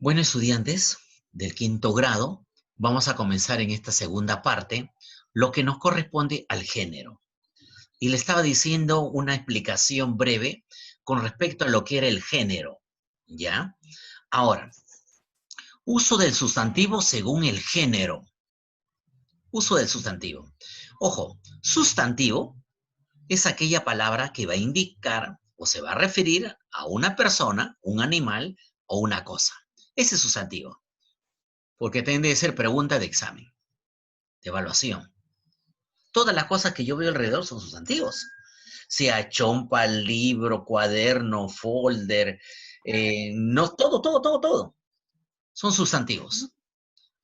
Bueno, estudiantes del quinto grado, vamos a comenzar en esta segunda parte lo que nos corresponde al género. Y le estaba diciendo una explicación breve con respecto a lo que era el género, ¿ya? Ahora, uso del sustantivo según el género. Uso del sustantivo. Ojo, sustantivo es aquella palabra que va a indicar o se va a referir a una persona, un animal o una cosa. Ese es sustantivo, porque tiende a ser pregunta de examen, de evaluación. Todas las cosas que yo veo alrededor son sustantivos. Sea chompa, libro, cuaderno, folder, no, todo. Son sustantivos.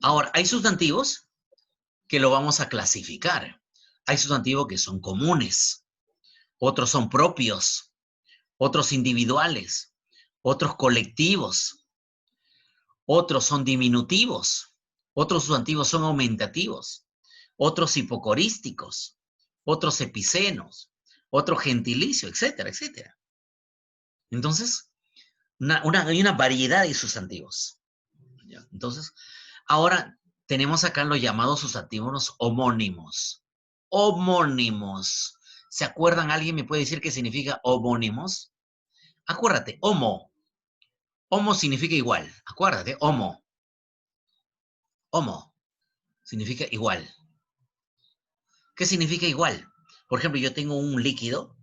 Ahora, hay sustantivos que lo vamos a clasificar. Hay sustantivos que son comunes, otros son propios, otros individuales, otros colectivos, otros son diminutivos, otros sustantivos son aumentativos, otros hipocorísticos, otros epicenos, otro gentilicio, etcétera, etcétera. Entonces, hay una variedad de sustantivos. ¿Ya? Entonces, ahora tenemos acá los llamados sustantivos homónimos. Homónimos. ¿Se acuerdan? ¿Alguien me puede decir qué significa homónimos? Acuérdate, homo. Homo significa igual. Acuérdate, homo. Homo significa igual. ¿Qué significa igual? Por ejemplo, yo tengo un líquido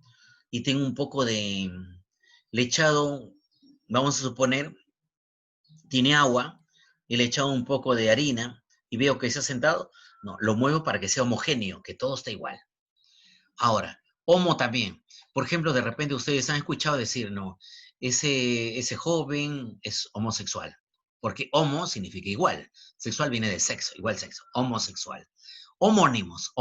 y tengo un poco de lechado, vamos a suponer, tiene agua y le he echado un poco de harina y veo que se ha sentado, no, lo muevo para que sea homogéneo, que todo está igual. Ahora, homo también. Por ejemplo, de repente ustedes han escuchado decir, no, ese joven es homosexual, porque homo significa igual, sexual viene de sexo, igual sexo, homosexual. Homónimos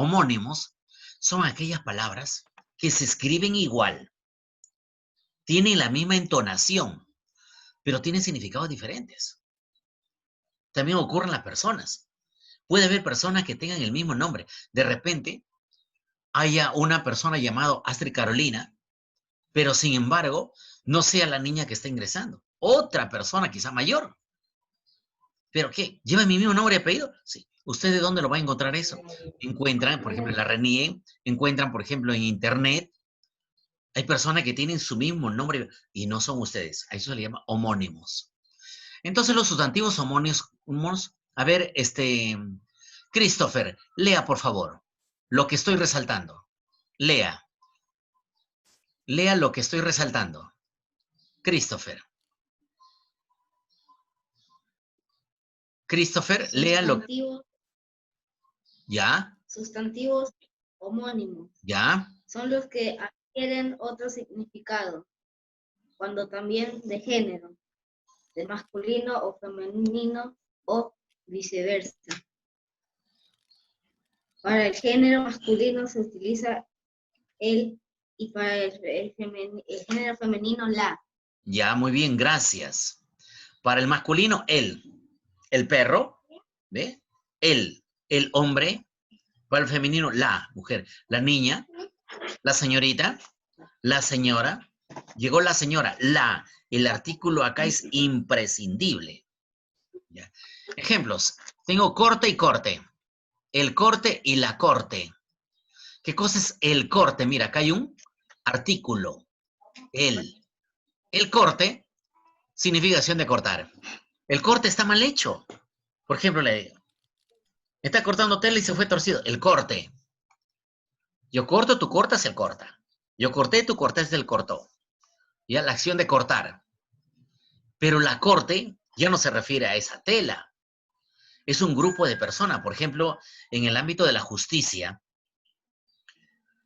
son aquellas palabras que se escriben igual, tienen la misma entonación, pero tienen significados diferentes. También ocurre en las personas. Puede haber personas que tengan el mismo nombre. De repente, haya una persona llamada Astrid Carolina, pero sin embargo, no sea la niña que está ingresando. Otra persona, quizá mayor. ¿Pero qué? ¿Lleva mi mismo nombre y apellido? Sí. ¿Usted de dónde lo va a encontrar eso? Encuentran, por ejemplo, en la RENIE, encuentran, por ejemplo, en Internet, hay personas que tienen su mismo nombre y no son ustedes. A eso se le llama homónimos. Entonces, los sustantivos homónimos, a ver, Christopher, lea, por favor, lo que estoy resaltando. Lea. Lea lo que estoy resaltando. Christopher. Christopher, lea lo que... ¿Ya? Sustantivos homónimos ¿Ya? son los que adquieren otro significado, cuando también de género, de masculino o femenino o viceversa. Para el género masculino se utiliza el y para el género femenino la. Ya, muy bien, gracias. Para el masculino, el perro, ¿ve? El hombre. Para el femenino, la mujer. La niña, la señorita, la señora. Llegó la señora, la. El artículo acá es imprescindible. ¿Ya? Ejemplos. Tengo corte y corte. El corte y la corte. ¿Qué cosa es el corte? Mira, acá hay un artículo. El. El corte significa acción de cortar. El corte está mal hecho. Por ejemplo, le digo, está cortando tela y se fue torcido. El corte. Yo corto, tú cortas, él corta. Yo corté, tú cortaste, él cortó. Ya la acción de cortar. Pero la corte ya no se refiere a esa tela. Es un grupo de personas. Por ejemplo, en el ámbito de la justicia,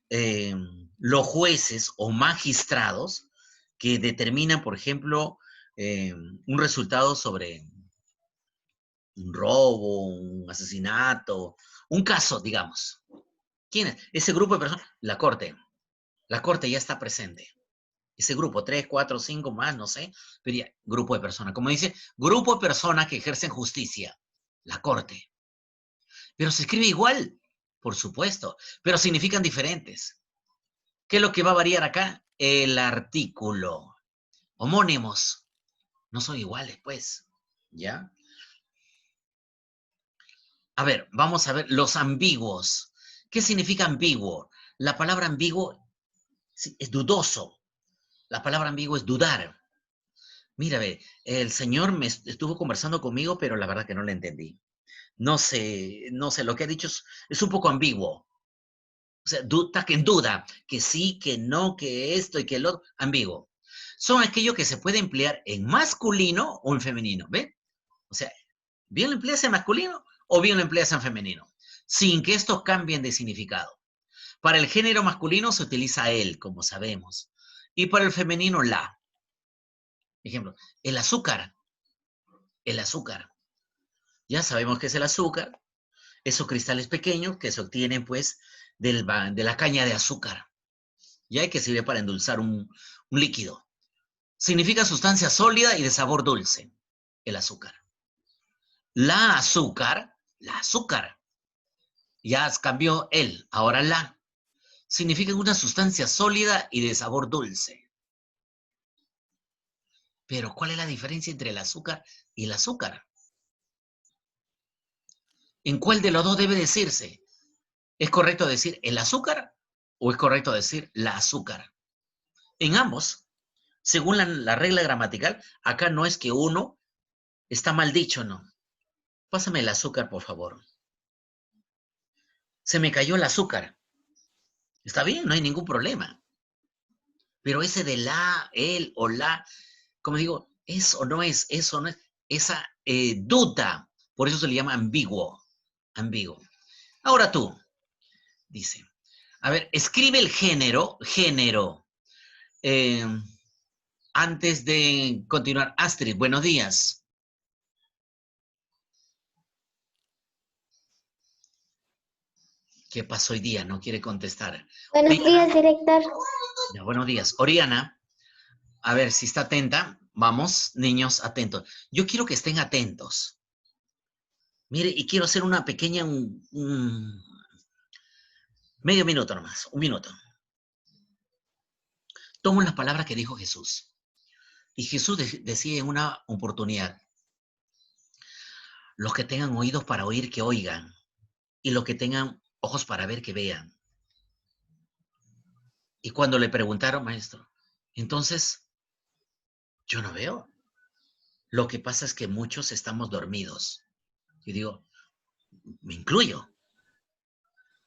eh, los jueces o magistrados que determinan, por ejemplo, un resultado sobre un robo, un asesinato, un caso, digamos. ¿Quién es? Ese grupo de personas, la corte. La corte ya está presente. Ese grupo, 3, 4, 5 más, no sé, pero ya, grupo de personas. Como dice, grupo de personas que ejercen justicia. La corte. Pero se escribe igual, por supuesto, pero significan diferentes. ¿Qué es lo que va a variar acá? El artículo. Homónimos. No son iguales, pues. ¿Ya? A ver, vamos a ver los ambiguos. ¿Qué significa ambiguo? La palabra ambiguo es dudoso. La palabra ambiguo es dudar. Mira, ve, el Señor me estuvo conversando conmigo, pero la verdad que no le entendí. No sé, lo que ha dicho es un poco ambiguo. O sea, está que en duda, que sí, que no, que esto y que el otro, ambiguo. Son aquellos que se puede emplear en masculino o en femenino, ¿ve? O sea, bien lo empleas en masculino o bien lo empleas en femenino, sin que estos cambien de significado. Para el género masculino se utiliza él, como sabemos, y para el femenino la. Ejemplo, el azúcar, el azúcar. Ya sabemos qué es el azúcar, esos cristales pequeños que se obtienen pues de la caña de azúcar, ya que sirve para endulzar un líquido. Significa sustancia sólida y de sabor dulce, el azúcar. La azúcar, ya cambió el, ahora la, significa una sustancia sólida y de sabor dulce. Pero ¿cuál es la diferencia entre el azúcar y el azúcar? ¿En cuál de los dos debe decirse? ¿Es correcto decir el azúcar o es correcto decir la azúcar? En ambos, según la regla gramatical, acá no es que uno está mal dicho, no. Pásame el azúcar, por favor. Se me cayó el azúcar. Está bien, no hay ningún problema. Pero ese de la, el o la, como digo, es o no es, eso no es, esa duda, por eso se le llama ambiguo, ambiguo. Ahora tú, dice, a ver, escribe el género, eh, antes de continuar. Astrid, buenos días. ¿Qué pasó hoy día? No quiere contestar. Buenos días, director. Ya, buenos días. Oriana, a ver si está atenta. Vamos, niños, atentos. Yo quiero que estén atentos. Mire, y quiero hacer una pequeña, medio minuto nomás, un minuto. Tomo las palabras que dijo Jesús. Y Jesús decía en una oportunidad, los que tengan oídos para oír, que oigan. Y los que tengan ojos para ver, que vean. Y cuando le preguntaron, maestro, entonces, yo no veo. Lo que pasa es que muchos estamos dormidos. Yo digo, me incluyo.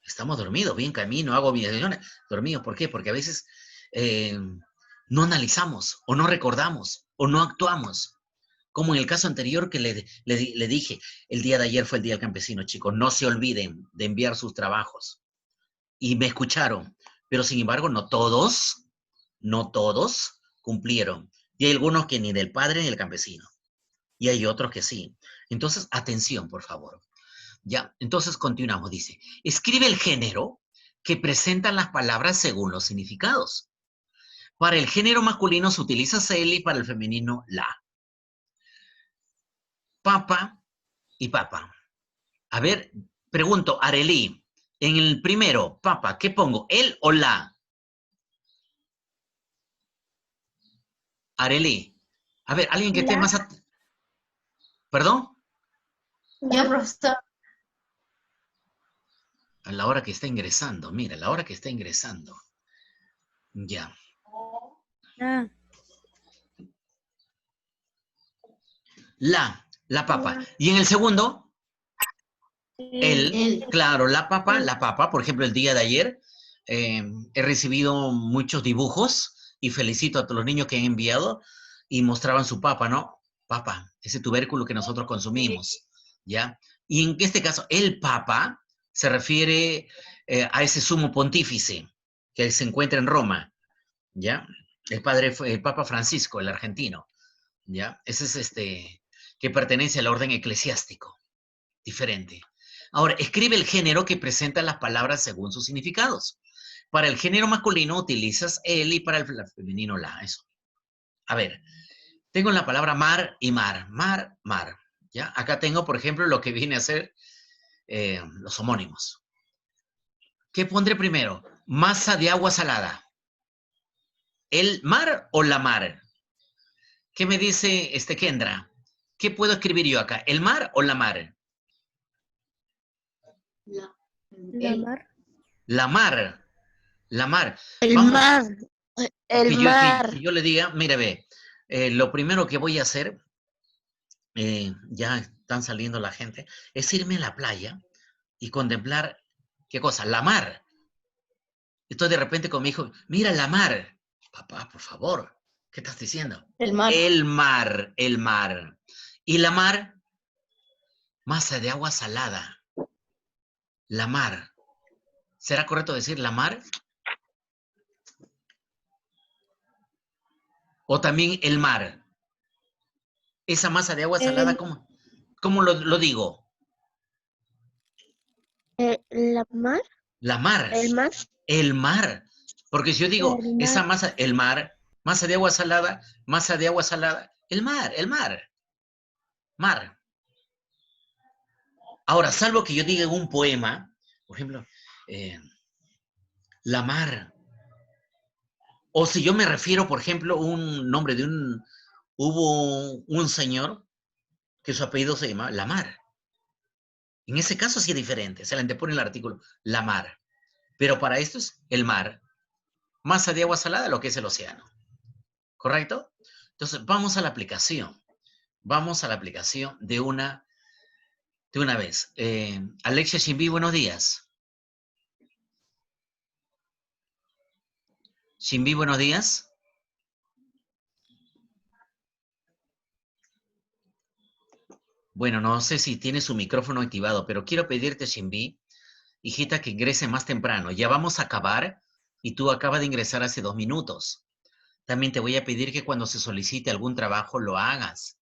Estamos dormidos, bien camino, hago mis decisiones. Dormidos, ¿por qué? Porque a veces no analizamos, o no recordamos, o no actuamos. Como en el caso anterior que le dije, el día de ayer fue el Día del Campesino, chicos, no se olviden de enviar sus trabajos. Y me escucharon, pero sin embargo no todos cumplieron. Y hay algunos que ni del padre ni del campesino. Y hay otros que sí. Entonces, atención, por favor. Ya, entonces continuamos, dice, escribe el género que presentan las palabras según los significados. Para el género masculino se utiliza él y para el femenino la. Papa y papa. A ver, pregunto, Arelí, en el primero, papa, ¿qué pongo? ¿El o la? Arelí. A ver, alguien que esté más... ¿Perdón? Yo, profesor. A la hora que está ingresando, mira, a la hora que está ingresando. Ya. La papa. Y en el segundo, claro, la papa, por ejemplo, el día de ayer he recibido muchos dibujos y felicito a todos los niños que han enviado y mostraban su papa, ¿no? Papa, ese tubérculo que nosotros consumimos, ¿ya? Y en este caso, el papa se refiere a ese sumo pontífice que se encuentra en Roma, ¿ya? El Papa Francisco, el argentino, ¿ya? Ese es que pertenece al orden eclesiástico, diferente. Ahora, escribe el género que presenta las palabras según sus significados. Para el género masculino utilizas él y para el femenino la, eso. A ver, tengo la palabra mar y mar, mar, ¿ya? Acá tengo, por ejemplo, lo que viene a ser los homónimos. ¿Qué pondré primero? Masa de agua salada. ¿El mar o la mar? ¿Qué me dice Kendra? ¿Qué puedo escribir yo acá? ¿El mar o la mar? La, La mar. La mar. La mar. El Vamos, mar. El que mar. yo le diga, mire, ve, lo primero que voy a hacer, ya están saliendo la gente, es irme a la playa y contemplar, ¿qué cosa? La mar. Estoy de repente con mi hijo, mira la mar. Papá, por favor, ¿qué estás diciendo? El mar. El mar, el mar. Y la mar, masa de agua salada. La mar. ¿Será correcto decir la mar? O también el mar. Esa masa de agua salada, ¿cómo lo digo? La mar. La mar. El mar. El mar. Porque si yo digo, El esa mar. masa, el mar, masa de agua salada, el mar, mar. Ahora, salvo que yo diga en un poema, por ejemplo, la mar. O si yo me refiero, por ejemplo, un nombre de hubo un señor que su apellido se llama La Mar. En ese caso sí es diferente, se le antepone el artículo, la mar. Pero para esto es el mar, masa de agua salada, lo que es el océano. ¿Correcto? Entonces, vamos a la aplicación. Vamos a la aplicación de una vez. Alexia Shimbi, buenos días. Shimbi, buenos días. Bueno, no sé si tiene su micrófono activado, pero quiero pedirte, Shimbi, hijita, que ingrese más temprano. Ya vamos a acabar y tú acabas de ingresar hace 2 minutos. También te voy a pedir que cuando se solicite algún trabajo lo hagas.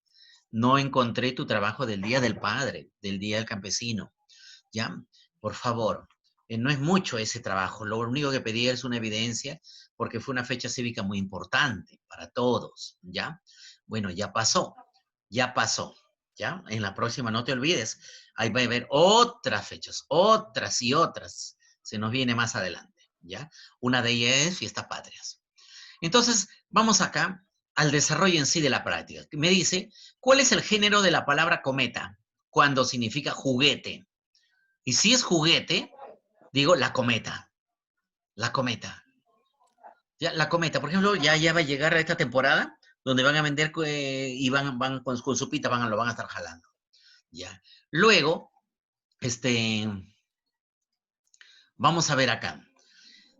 No encontré tu trabajo del Día del Padre, del Día del Campesino. ¿Ya? Por favor, no es mucho ese trabajo. Lo único que pedí es una evidencia porque fue una fecha cívica muy importante para todos. ¿Ya? Bueno, ya pasó. Ya pasó. ¿Ya? En la próxima no te olvides. Ahí va a haber otras fechas, otras y otras. Se nos viene más adelante. ¿Ya? Una de ellas es Fiestas Patrias. Entonces, vamos acá al desarrollo en sí de la práctica. Me dice, ¿cuál es el género de la palabra cometa cuando significa juguete? Y si es juguete, digo la cometa. La cometa. Ya, la cometa, por ejemplo, ya va a llegar a esta temporada donde van a vender y van con su pita, lo van a estar jalando. Ya. Luego, vamos a ver acá.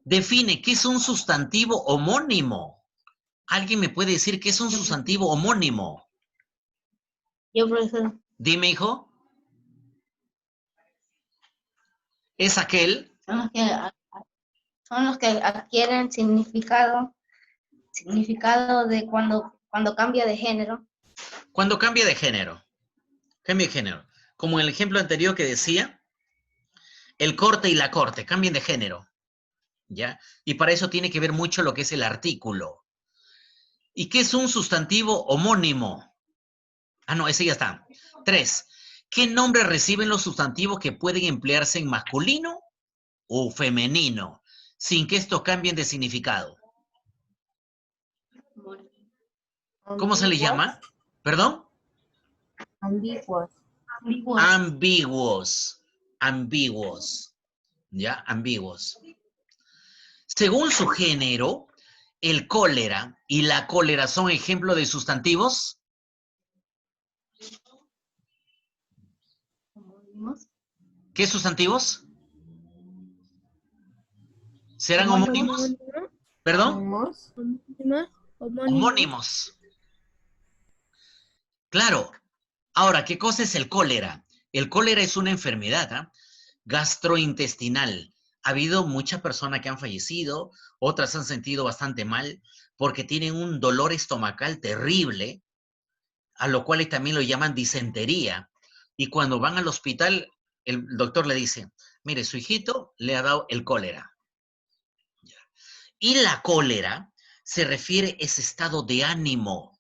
Define qué es un sustantivo homónimo. ¿Alguien me puede decir qué es un sustantivo homónimo? Yo, profesor. Dime, hijo. Es aquel. Son los que adquieren significado de cuando cambia de género. Cuando cambia de género. Cambia de género. Como en el ejemplo anterior que decía, el corte y la corte cambian de género. ¿Ya? Y para eso tiene que ver mucho lo que es el artículo. ¿Y qué es un sustantivo homónimo? Ah, no, ese ya está. 3. ¿Qué nombre reciben los sustantivos que pueden emplearse en masculino o femenino sin que estos cambien de significado? ¿Cómo se le llama? ¿Perdón? Ambiguos. Ambiguos. Ambiguos. ¿Ya? Ambiguos. Según su género, el cólera y la cólera son ejemplo de sustantivos. ¿Qué sustantivos? ¿Serán homónimos? ¿Perdón? Homónimos. Claro. Ahora, ¿qué cosa es el cólera? El cólera es una enfermedad gastrointestinal. Ha habido muchas personas que han fallecido, otras han sentido bastante mal porque tienen un dolor estomacal terrible, a lo cual también lo llaman disentería. Y cuando van al hospital, el doctor le dice, mire, su hijito le ha dado el cólera. Y la cólera se refiere a ese estado de ánimo.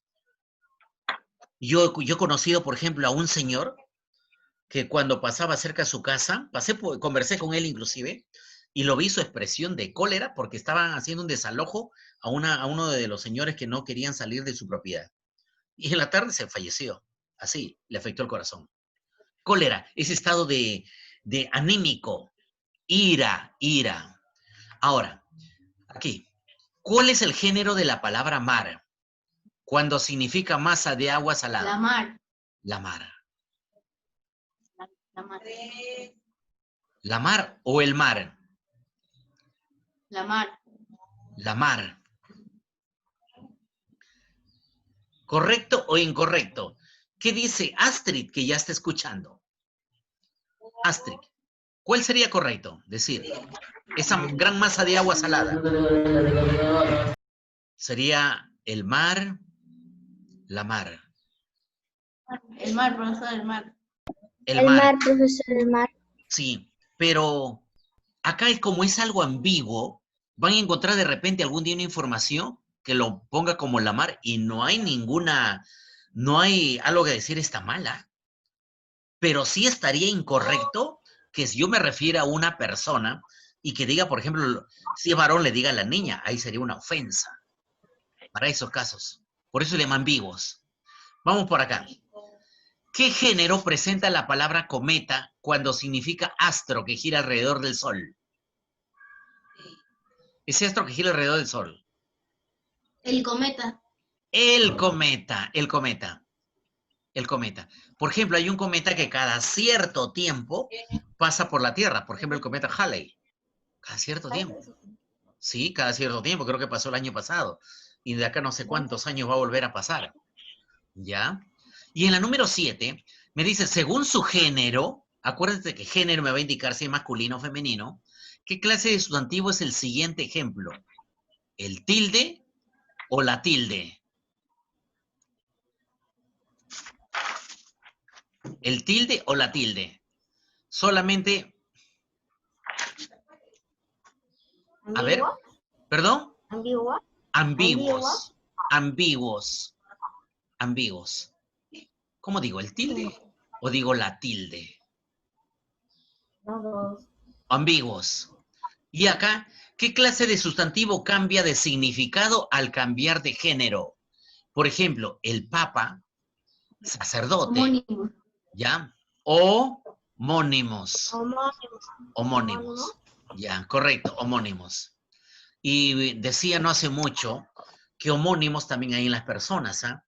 Yo he conocido, por ejemplo, a un señor que cuando pasaba cerca de su casa, conversé con él inclusive, y lo vi su expresión de cólera porque estaban haciendo un desalojo a uno de los señores que no querían salir de su propiedad. Y en la tarde se falleció. Así, le afectó el corazón. Cólera, ese estado de anímico. Ira. Ahora, aquí. ¿Cuál es el género de la palabra mar? Cuando significa masa de agua salada. La mar. La mar. La mar. ¿La mar o el mar? La mar. La mar. ¿Correcto o incorrecto? ¿Qué dice Astrid, que ya está escuchando? Astrid, ¿cuál sería correcto? Decir, esa gran masa de agua salada. Sería el mar, la mar. El mar, profesor, el mar. El mar. profesor, el mar. Sí, pero acá como es algo ambiguo, van a encontrar de repente algún día una información que lo ponga como la mar y no hay algo que decir está mala. Pero sí estaría incorrecto que si yo me refiera a una persona y que diga, por ejemplo, si es varón le diga a la niña, ahí sería una ofensa. Para esos casos. Por eso le llaman ambiguos. Vamos por acá. ¿Qué género presenta la palabra cometa cuando significa astro que gira alrededor del Sol? Ese astro que gira alrededor del Sol. El cometa. El cometa. Por ejemplo, hay un cometa que cada cierto tiempo pasa por la Tierra. Por ejemplo, el cometa Halley. Cada cierto tiempo. Sí, cada cierto tiempo. Creo que pasó el año pasado. Y de acá no sé cuántos años va a volver a pasar. ¿Ya? Y en la número 7 me dice, según su género, acuérdate que género me va a indicar si es masculino o femenino, ¿qué clase de sustantivo es el siguiente ejemplo? ¿El tilde o la tilde? ¿El tilde o la tilde? Solamente... A ver, ¿perdón? ¿Ambigua? Ambiguos. Ambiguos. ¿Cómo digo? ¿El tilde o digo la tilde? No, dos. Ambiguos. Y acá, ¿qué clase de sustantivo cambia de significado al cambiar de género? Por ejemplo, el papa, sacerdote, Homónimo. ¿ya? Homónimos. Homónimo. Homónimos. Ya, correcto, homónimos. Y decía no hace mucho que homónimos también hay en las personas, ¿ah?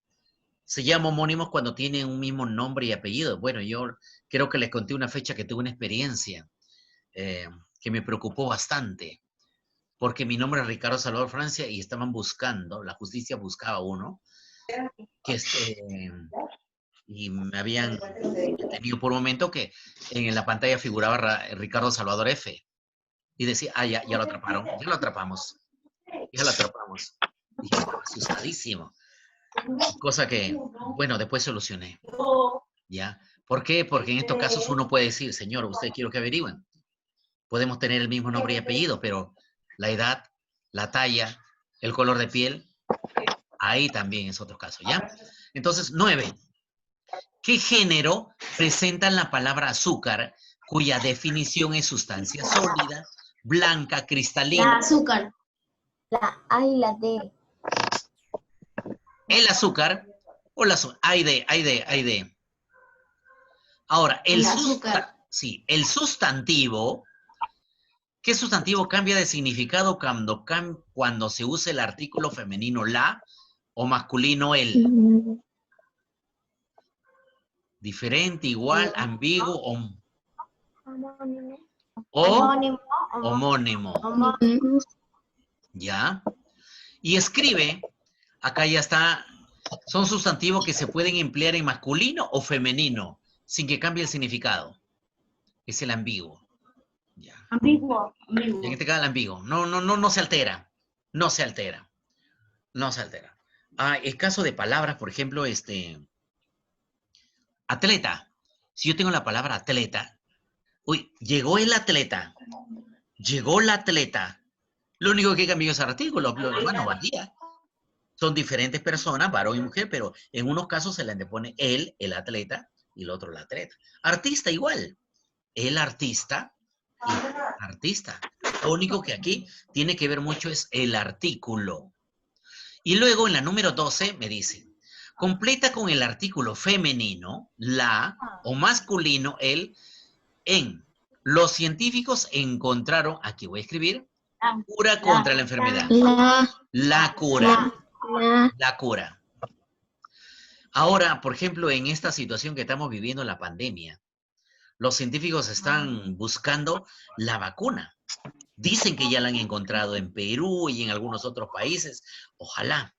Se llama homónimos cuando tienen un mismo nombre y apellido. Bueno, yo creo que les conté una fecha que tuve una experiencia que me preocupó bastante, porque mi nombre es Ricardo Salvador Francia y estaban buscando, la justicia buscaba uno, que y me habían detenido por un momento que en la pantalla figuraba Ricardo Salvador F. Y decía, ya lo atraparon, ya lo atrapamos. Y estaba asustadísimo. Cosa que, bueno, después solucioné. ¿Ya? ¿Por qué? Porque en estos casos uno puede decir, señor, ¿usted quiere que averigüen? Podemos tener el mismo nombre y apellido, pero la edad, la talla, el color de piel, ahí también es otro caso, ¿ya? Entonces, 9. ¿Qué género presenta la palabra azúcar, cuya definición es sustancia sólida, blanca, La cristalina? azúcar. La A y la D. El azúcar o la azúcar. Hay de. Ahora, El azúcar. sí, el sustantivo. ¿Qué sustantivo cambia de significado cuando se usa el artículo femenino la o masculino el? Diferente, igual, ambiguo Homónimo. o homónimo. ¿Ya? Y escribe, acá ya está, son sustantivos que se pueden emplear en masculino o femenino, sin que cambie el significado. Es el ambiguo. Ya. Ambiguo. Y en este caso el ambiguo. No se altera. No se altera. El caso de palabras, por ejemplo, atleta. Si yo tengo la palabra atleta, llegó el atleta. Llegó la atleta. Lo único que cambió es el artículo. Lo demás no valía. Son diferentes personas, varón y mujer, pero en unos casos se le antepone él, el atleta, y el otro, la atleta. Artista igual. El artista y artista. Lo único que aquí tiene que ver mucho es el artículo. Y luego en la número 12 me dice, Completa con el artículo femenino, la, o masculino, el, en. Los científicos encontraron, aquí voy a escribir, cura contra la enfermedad. La cura. La cura. Ahora, por ejemplo, en esta situación que estamos viviendo, la pandemia, los científicos están buscando la vacuna. Dicen que ya la han encontrado en Perú y en algunos otros países. Ojalá.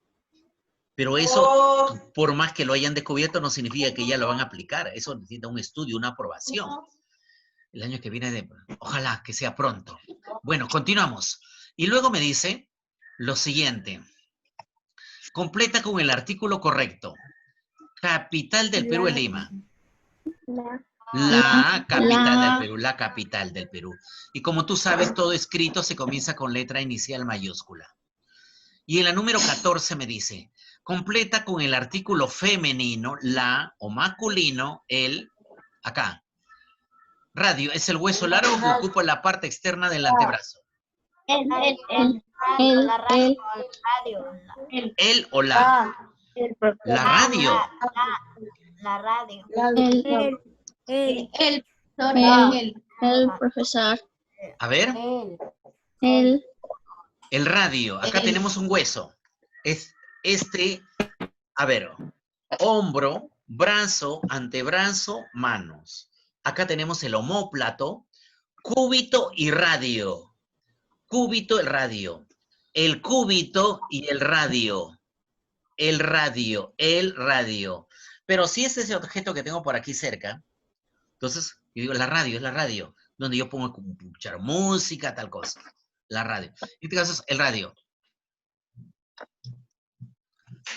Pero eso, por más que lo hayan descubierto, no significa que ya lo van a aplicar. Eso necesita un estudio, una aprobación. El año que viene, ojalá que sea pronto. Bueno, continuamos. Y luego me dice lo siguiente. Completa con el artículo correcto. Capital del Perú es Lima. La capital del Perú, la capital del Perú. Y como tú sabes, todo escrito se comienza con letra inicial mayúscula. Y en la número 14 me dice, completa con el artículo femenino, la, o masculino, el, acá. Radio, es el hueso largo que ocupa la parte externa del antebrazo. El o la. La radio. La radio. El profesor. A ver. El radio. Acá tenemos un hueso. Es este, a ver, hombro, brazo, antebrazo, manos. Acá tenemos el omóplato, cúbito y radio. Cúbito, el radio. El cúbito y el radio. El radio, el radio. Pero si es ese objeto que tengo por aquí cerca, entonces yo digo, es la radio, donde yo pongo escuchar música, tal cosa. La radio. En este caso es el radio.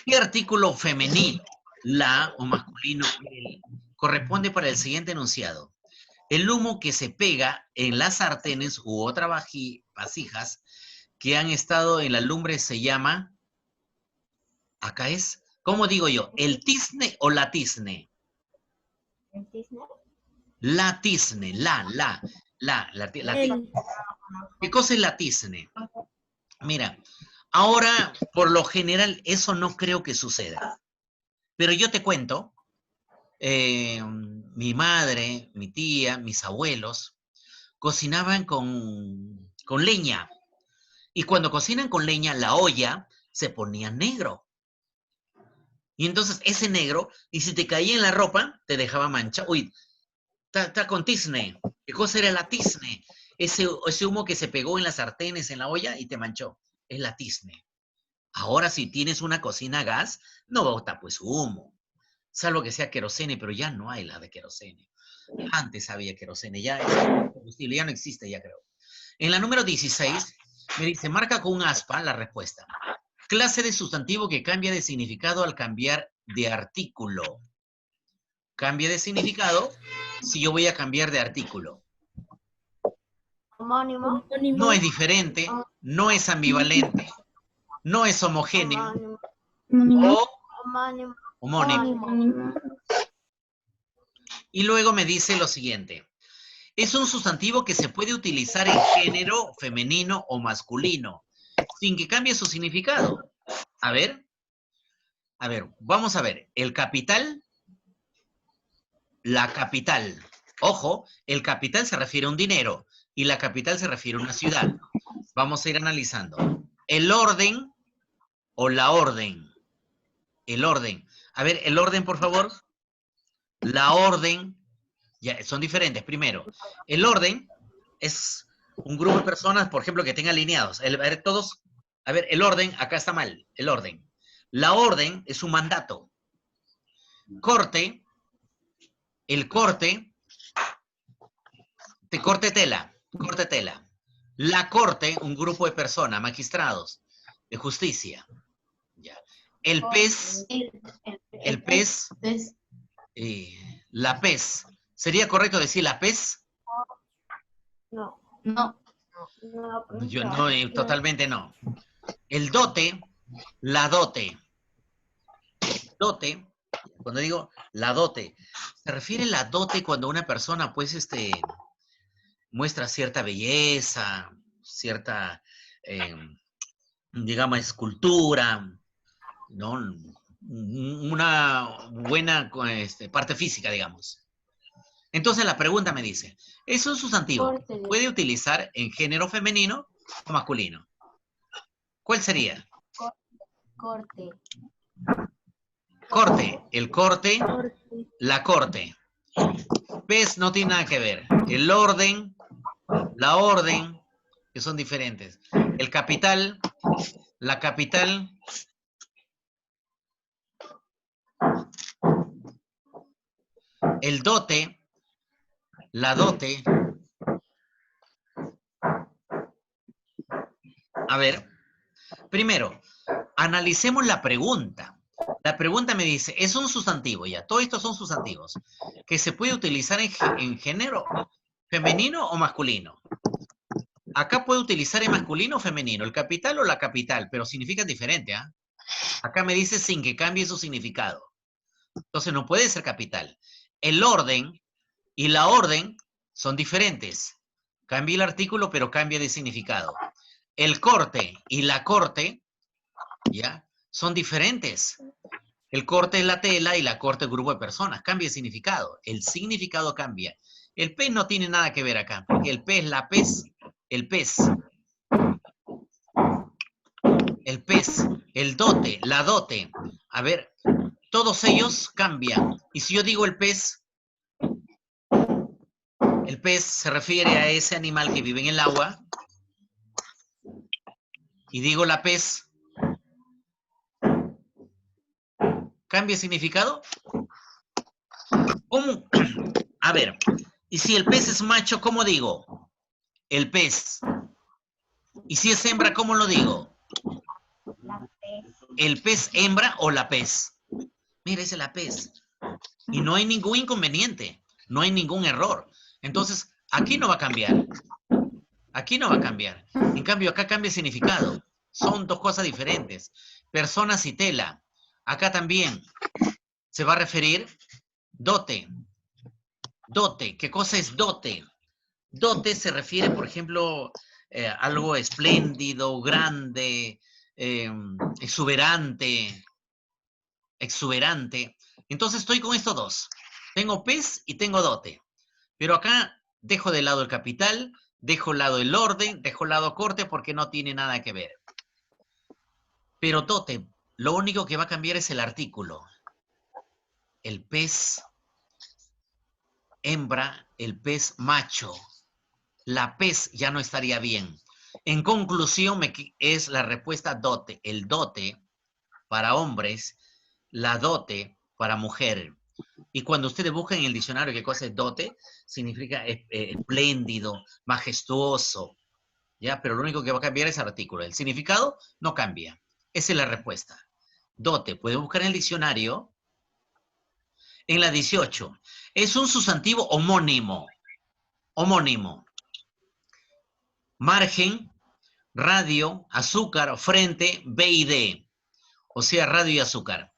¿Qué artículo femenino, la, o masculino, el, corresponde para el siguiente enunciado? El humo que se pega en las sartenes u otras vasijas que han estado en la lumbre se llama, acá es, ¿cómo digo yo? ¿El tizne o la tizne? ¿El cisne? La tizne, la tizne. ¿Qué cosa es la tizne? Mira, ahora, por lo general, eso no creo que suceda. Pero yo te cuento, mi madre, mi tía, mis abuelos, cocinaban con leña. Y cuando cocinan con leña, la olla se ponía negro. Y entonces ese negro, y si te caía en la ropa, te dejaba mancha. Uy, está con tizne. ¿Qué cosa era la tizne? Ese humo que se pegó en las sartenes, en la olla, y te manchó. Es la tizne. Ahora, si tienes una cocina a gas, no bota pues humo. Salvo que sea querosene, pero ya no hay la de querosene. Antes había querosene, ya ese combustible ya no existe, ya creo. En la número 16, me dice, marca con un aspa la respuesta. Clase de sustantivo que cambia de significado al cambiar de artículo. Cambia de significado si yo voy a cambiar de artículo. Homónimo. No es diferente, no es ambivalente, no es homogéneo o Homónimo. homónimo. Y luego me dice lo siguiente. Es un sustantivo que se puede utilizar en género femenino o masculino, sin que cambie su significado. A ver, vamos a ver. El capital, la capital. Ojo, el capital se refiere a un dinero y la capital se refiere a una ciudad. Vamos a ir analizando. El orden o la orden. El orden. A ver, el orden, por favor. La orden. Ya, son diferentes. Primero, el orden es un grupo de personas, por ejemplo, que estén alineados. A ver, todos. A ver, el orden, acá está mal. El orden. La orden es un mandato. Corte. El corte. Te corte tela. Corte tela. La corte, un grupo de personas, magistrados, de justicia. Ya. El pez. El pez. La pez. ¿Sería correcto decir la pez? No. No. Yo no, totalmente no. El dote, la dote. Dote, cuando digo la dote, se refiere la dote cuando una persona, pues, muestra cierta belleza, cierta, digamos, escultura, ¿no? una buena parte física, digamos. Entonces la pregunta me dice, ¿es un sustantivo que se puede utilizar en género femenino o masculino? ¿Cuál sería? Corte. Corte. El corte, la corte. Pez no tiene nada que ver. El orden, la orden, que son diferentes. El capital, la capital. El dote, la dote. A ver, primero, analicemos la pregunta. La pregunta me dice, es un sustantivo ya, todos estos son sustantivos, que se puede utilizar en género femenino o masculino. Acá puede utilizar en masculino o femenino, el capital o la capital, pero significan diferente, ¿ah? Acá me dice sin que cambie su significado. Entonces no puede ser capital. El orden y la orden son diferentes. Cambia el artículo, pero cambia de significado. El corte y la corte, ¿ya? Son diferentes. El corte es la tela y la corte es grupo de personas. Cambia de significado. El significado cambia. El pez no tiene nada que ver acá, porque el pez, la pez, el pez. El pez, el dote, la dote. A ver, todos ellos cambian. Y si yo digo el pez se refiere a ese animal que vive en el agua. Y digo la pez, ¿cambia significado? ¿Cómo? A ver, y si el pez es macho, ¿cómo digo? El pez. Y si es hembra, ¿cómo lo digo? La pez. ¿El pez hembra o la pez? Mira, es la pez. Y no hay ningún inconveniente, no hay ningún error. Entonces, aquí no va a cambiar. Aquí no va a cambiar. En cambio, acá cambia el significado. Son dos cosas diferentes. Personas y tela. Acá también se va a referir dote. Dote. ¿Qué cosa es dote? Dote se refiere, por ejemplo, a algo espléndido, grande, exuberante. Exuberante. Entonces estoy con estos dos. Tengo pez y tengo dote. Pero acá dejo de lado el capital, dejo de lado el orden, dejo de lado corte porque no tiene nada que ver. Pero dote, lo único que va a cambiar es el artículo. El pez hembra, el pez macho. La pez ya no estaría bien. En conclusión, es la respuesta dote. El dote para hombres, la dote para mujer. Y cuando ustedes buscan en el diccionario qué cosa es dote, significa espléndido, majestuoso, ¿ya? Pero lo único que va a cambiar es el artículo. El significado no cambia. Esa es la respuesta. Dote, pueden buscar en el diccionario. En la 18, es un sustantivo homónimo. Homónimo. Margen, radio, azúcar, frente, B y D. O sea, radio y azúcar.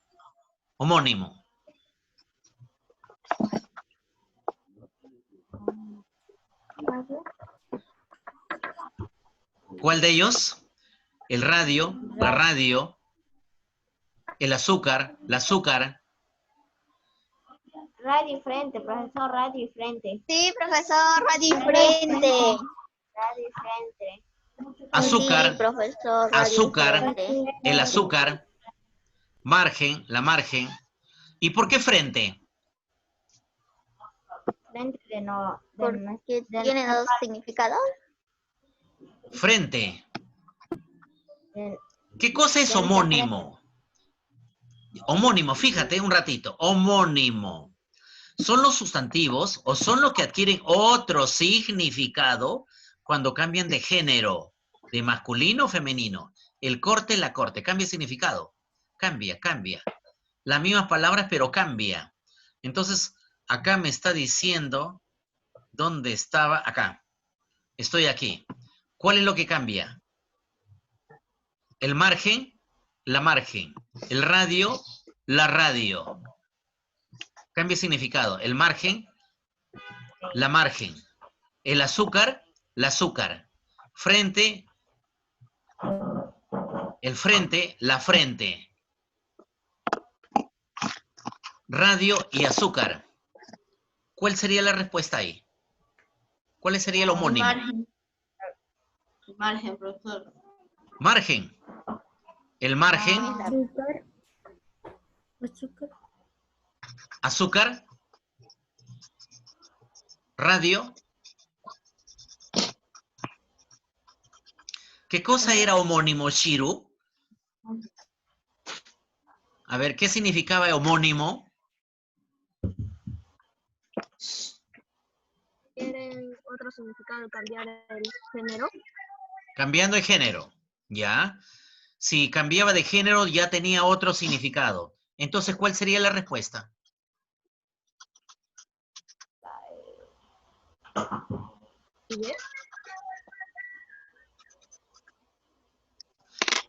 Homónimo. ¿Cuál de ellos? El radio, la radio, el azúcar, la azúcar. Radio y frente, profesor, radio y frente. Sí, profesor, radio y frente. Radio y frente. Azúcar, Sí, profesor, radio y azúcar, frente. el azúcar, margen, la margen. ¿Y por qué frente? Frente de no. Porque tiene dos significados. Frente. ¿Qué cosa es homónimo? Homónimo, fíjate un ratito. Homónimo. Son los sustantivos o son los que adquieren otro significado cuando cambian de género, de masculino o femenino. El corte, la corte, cambia de significado. Cambia, cambia. Las mismas palabras, pero cambia. Entonces, acá me está diciendo dónde estaba. Acá. Estoy aquí. ¿Cuál es lo que cambia? El margen, la margen. El radio, la radio. Cambia de significado. El margen, la margen. El azúcar, la azúcar. Frente, el frente, la frente. radio y azúcar. ¿Cuál sería la respuesta ahí? ¿Cuál sería el homónimo? Margen. Margen, profesor. Margen. El margen. Azúcar. Radio. ¿Qué cosa era homónimo, Shiru? A ver, ¿qué significaba homónimo? ¿Tienen otro significado cambiar el género? Cambiando de género, ¿ya? Si cambiaba de género ya tenía otro significado. Entonces, ¿cuál sería la respuesta?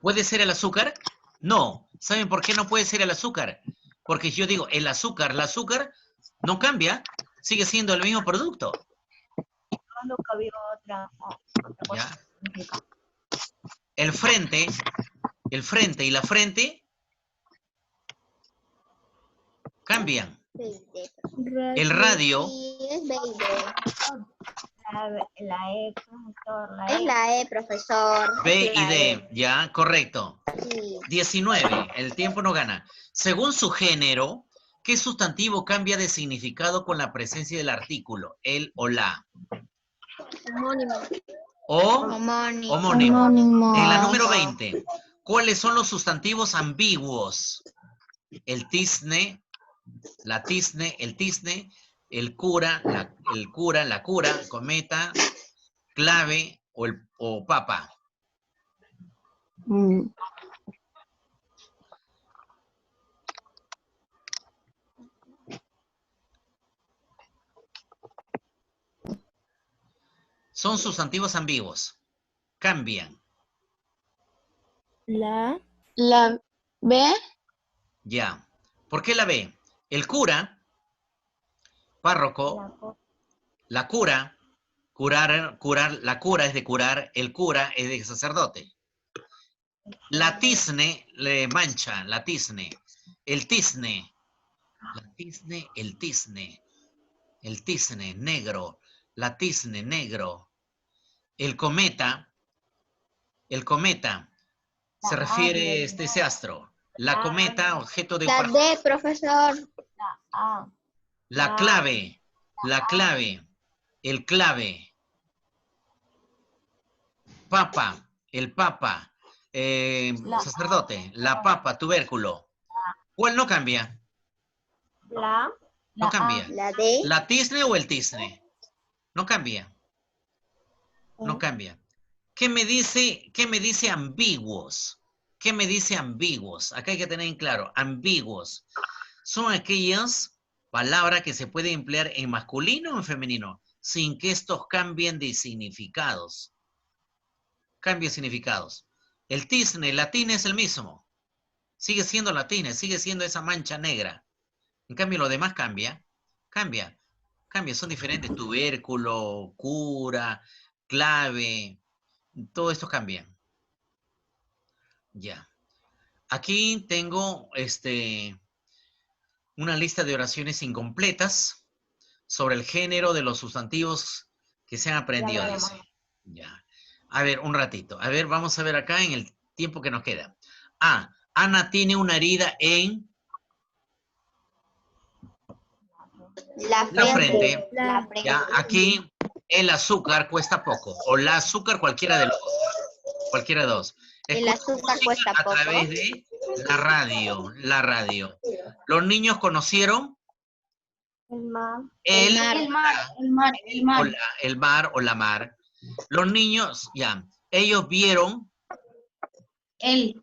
¿Puede ser el azúcar? No. ¿Saben por qué no puede ser el azúcar? Porque yo digo, el azúcar no cambia, sigue siendo el mismo producto. Nunca vio otra ¿Ya? El frente y la frente cambian. El radio, Sí, es baby. la E, profesor, la Es E. la E, profesor. B Es y la D, ¿ya? Correcto. Sí. 19, el tiempo no gana. Según su género, ¿qué sustantivo cambia de significado con la presencia del artículo, el o la? Homónimo. O homónimo. En la número 20, ¿cuáles son los sustantivos ambiguos? El tizne, la tizne, el tizne, el cura, la cura, cometa, clave o papa. Son sustantivos ambiguos. Cambian. La B. Ya. ¿Por qué la B? El cura, párroco, la cura, curar, la cura es de curar, el cura es de sacerdote. La tizne le mancha, la tizne. El tizne, la tizne, el tizne negro, la tizne negro. El cometa se refiere ese astro. La cometa, objeto de... La D, profesor. La clave, el clave. Papa, el papa, sacerdote, la papa, tubérculo. ¿Cuál no cambia? No cambia. La D. ¿La tizne o el tizne? No cambia. No cambia. ¿Qué me dice ambiguos? ¿Qué me dice ambiguos? Acá hay que tener en claro, ambiguos. Son aquellas palabras que se pueden emplear en masculino o en femenino, sin que estos cambien de significados. Cambien significados. El tizne, latín es el mismo. Sigue siendo latín, sigue siendo esa mancha negra. En cambio, lo demás cambia. Cambia, son diferentes. Tubérculo, cura, clave, todo esto cambia. Ya. Aquí tengo una lista de oraciones incompletas sobre el género de los sustantivos que se han aprendido. Dice. Ya. A ver, un ratito. A ver, vamos a ver acá en el tiempo que nos queda. Ana tiene una herida en la frente. Ya, aquí el azúcar cuesta poco. O la azúcar, cualquiera de los dos. Cualquiera de dos. El azúcar cuesta a poco. A través de la radio. Los niños conocieron el mar o la mar. Los niños, ellos vieron el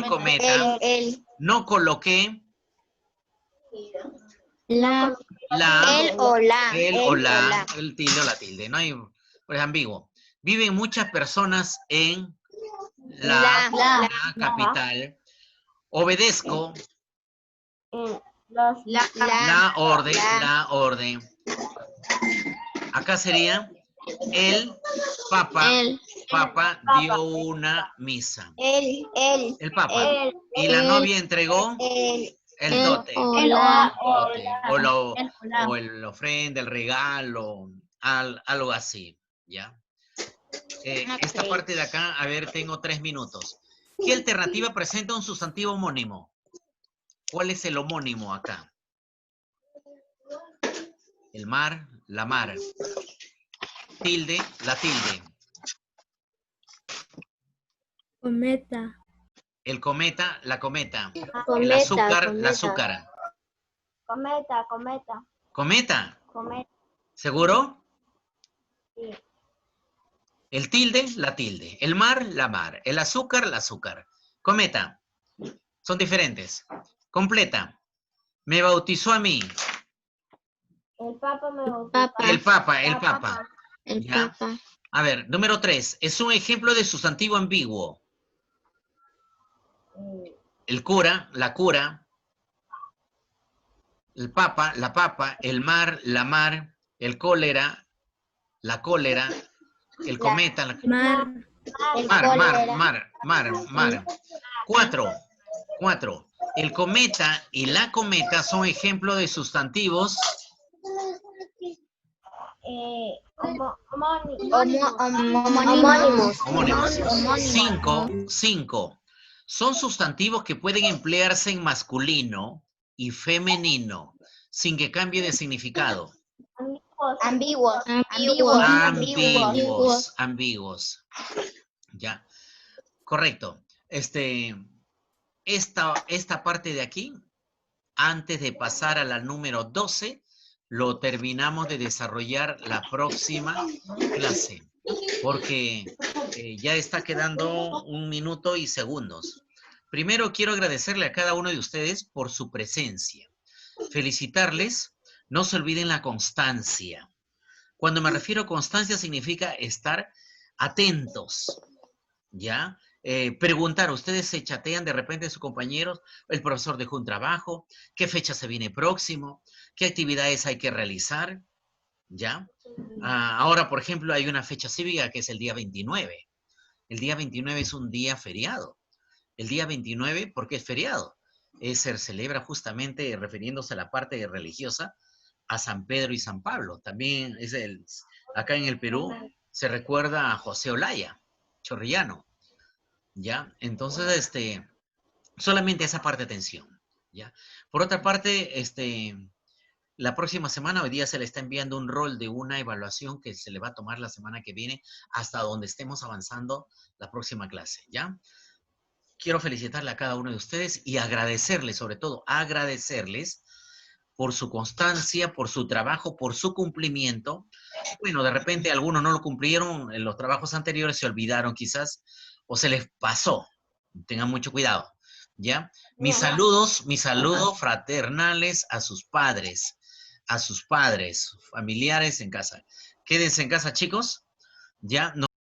cometa. No coloqué el tilde o la tilde. No hay, pues ambiguo. Viven muchas personas en la capital. Obedezco la orden. Acá sería el Papa dio una misa. El Papa. Y la novia entregó El El dote. hola. Dote. O, lo, El hola. o el ofrenda, el regalo, algo así, ¿ya? Esta Ok. parte de acá, a ver, tengo 3 minutos. ¿Qué alternativa presenta un sustantivo homónimo? ¿Cuál es el homónimo acá? El mar, la mar. Tilde, la tilde. Cometa. El cometa, la cometa. El Cometa, azúcar, la cometa. azúcar. Cometa, cometa. Cometa, Cometa. ¿seguro? Sí. El tilde, la tilde. El mar, la mar. El azúcar, la azúcar. Cometa. Son diferentes. Completa. Me bautizó a mí. El Papa me bautizó. Papa. El papa, el papa. El ¿Ya? papa. A ver, número 3. Es un ejemplo de sustantivo ambiguo. El cura, la cura. El papa, la papa. El mar, la mar. El cólera, la cólera. El cometa, la... Mar. El Mar, cólera. mar. 4. El cometa y la cometa son ejemplos de sustantivos Homónimos. homónimos. 5. Son sustantivos que pueden emplearse en masculino y femenino sin que cambie de significado. Ambiguos. Ambiguos. Ya. Correcto. Esta parte de aquí, antes de pasar a la número 12, lo terminamos de desarrollar la próxima clase, porque ya está quedando 1 minuto y segundos. Primero quiero agradecerle a cada uno de ustedes por su presencia. Felicitarles. No se olviden la constancia. Cuando me refiero a constancia significa estar atentos, ¿ya? Preguntar, ¿ustedes se chatean de repente a sus compañeros? El profesor dejó un trabajo, ¿qué fecha se viene próximo? ¿Qué actividades hay que realizar? ¿Ya? Ahora, por ejemplo, hay una fecha cívica que es el día 29. El día 29 es un día feriado. El día 29, ¿por qué es feriado? Se celebra justamente, refiriéndose a la parte religiosa, a San Pedro y San Pablo. También acá en el Perú se recuerda a José Olaya, chorrillano. ¿Ya? Entonces, solamente esa parte de atención, ¿ya? Por otra parte, la próxima semana, hoy día se le está enviando un rol de una evaluación que se le va a tomar la semana que viene hasta donde estemos avanzando la próxima clase, ¿ya? Quiero felicitarle a cada uno de ustedes y agradecerles, sobre todo, agradecerles por su constancia, por su trabajo, por su cumplimiento. Bueno, de repente algunos no lo cumplieron en los trabajos anteriores, se olvidaron quizás, o se les pasó. Tengan mucho cuidado, ¿ya? Mis saludos fraternales a sus padres, familiares en casa. Quédense en casa, chicos, ¿ya?